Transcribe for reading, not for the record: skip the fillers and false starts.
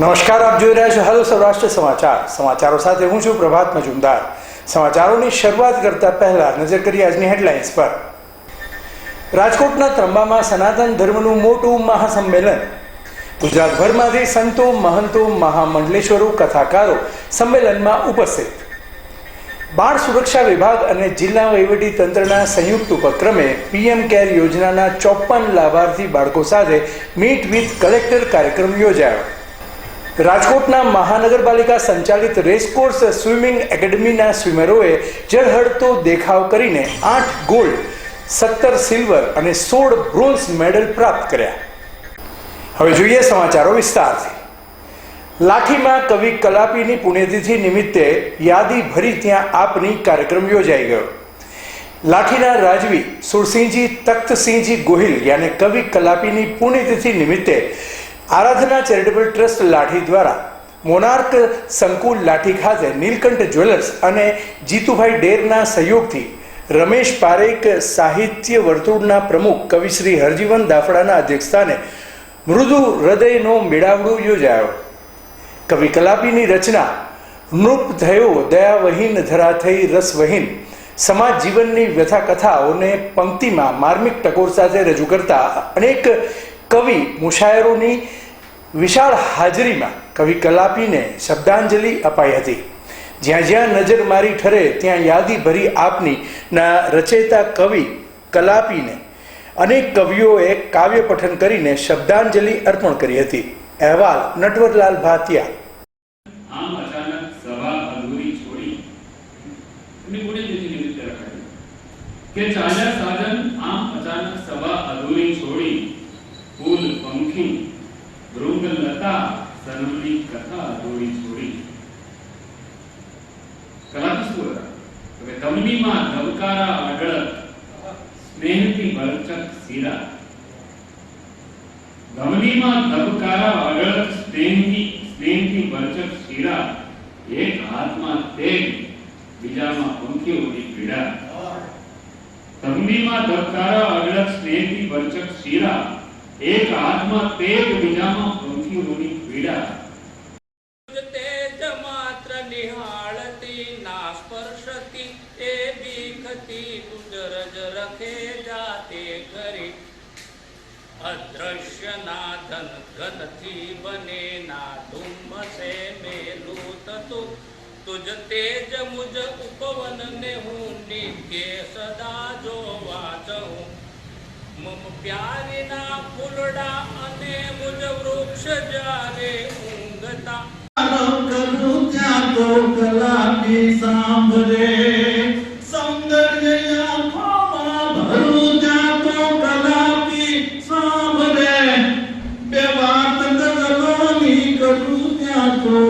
નમસ્કાર, આપ જોઈ રહ્યા છો હેલો સૌરાષ્ટ્ર સમાચાર. સમાચારો સાથે હું છું પ્રભાત મજુમદાર. સમાચારોની શરૂઆત કરતા પહેલા નજર કરીએ આજની હેડલાઇન્સ પર. રાજકોટના ત્રંબામાં સનાતન ધર્મનું મોટું મહાસંમેલન. ગુજરાતભરમાંથી સંતો, મહંતો, મહામંડલેશ્વરો, કથાકારો સંમેલનમાં ઉપસ્થિત. બાળ સુરક્ષા વિભાગ અને જિલ્લા વહીવટી તંત્રના સંયુક્ત ઉપક્રમે પીએમ કેર યોજનાના 54 લાભાર્થી બાળકો સાથે મીટ વિથ કલેક્ટર કાર્યક્રમ યોજાયો. રાજકોટના મહાનગરપાલિકા સંચાલિત રેસકોર્સ સ્વિમિંગ એકેડમીના સ્વિમરોએ ઝળહળતો દેખાવ કરીને 8 ગોલ્ડ, 17 સિલ્વર અને 16 બ્રોન્ઝ મેડલ પ્રાપ્ત કર્યા. હવે જોઈએ સમાચારો વિસ્તારથી. લાઠીમાં કવિ કલાપીની પુણ્યતિથિ નિમિત્તે યાદી ભરી ત્યાં આપની કાર્યક્રમ યોજાઈ ગયો. લાઠીના રાજવી સુરસિંહજી તખ્તસિંહજી ગોહિલ યાને કવિ કલાપીની પુણ્યતિથિ નિમિત્તે આરાધના ચેરિટેબલ ટ્રસ્ટ લાઠી દ્વારા મોનાર્ક સંકુલ લાઠી ખાતે નીલકંઠ જ્વેલર્સ અને જીતુભાઈ ડેરના સહયોગથી રમેશ પારેખ સાહિત્ય વર્તુળના પ્રમુખ કવિશ્રી હરજીવન દાફડાના અધ્યક્ષસ્થાને મૃદુ હૃદયનો મેળાવડો યોજાયો. કવિ કલાપીની રચના નૃપ થયો દયાવહીન ધરા થઈ રસવહીન સમાજ જીવનની વ્યથા કથાઓને પંક્તિમાં માર્મિક ટકોર સાથે રજૂ કરતા અનેક કવિ મુશાયરોની વિશાળ હાજરીમાં કવિ કલાપીને શ્રદ્ધાંજલિ અપાઈ હતી. જ્યાં જ્યાં નજર મારી ઠરે ત્યાં યાદી ભરી આપની ના રચયિતા કવિ કલાપીને અનેક કવિઓએ કાવ્ય પઠન કરીને શ્રદ્ધાંજલિ અર્પણ કરી હતી. અહેવાલ નટવરલાલ ભાતિયા. આમ અચાનક સભા અધૂરી છોડી એમની પુણ્યતિથિ નિમિત્તે રખાયું કે ચાલ્યા સાધન આમ અચાનક સભા અધૂરી છોડી ફૂલ પંખી ભૃંગ લતા સનમની કથા અધૂરી છોડી. કલાપી શું હતા? હવે ધમનીમાં ધબકારા અઢળક સ્નેહથી ભરચક શીરા. ધમનીમાં ધબકારા અઢળક સ્નેહથી ભરચક શીરા. એક હાથમાં તેગ બીજામાં પંખીઓની પીડા. ધમનીમાં ધબકારા અઢળક સ્નેહથી ભરચક શીરા. એક હાથમાં તેગ બીજામાં પંખીઓની પીડા. તેજ માત્ર નિહાળતી ના સ્પર્શતી એ બીખતી તુજરજ રખે જાતે કરી. અદ્રશ્ય ના ધન ઘનથી બને ના ધુમ્મસે મેલું થતું તુજ તેજ મુજ ઉપવન ને હું નિત્ય સદા જોવા જઉં. મમ પ્યારીના ફૂલડા અને મુજ વૃક્ષ જારે ઊંઘતા કરું ત્યાં તો કલાપી સાંભળે. સૌંદર્ય આંખોમાં ભરું ત્યાં તો કલાપી સાંભળે. બે વાત ગઝલોની કરું ત્યાં તો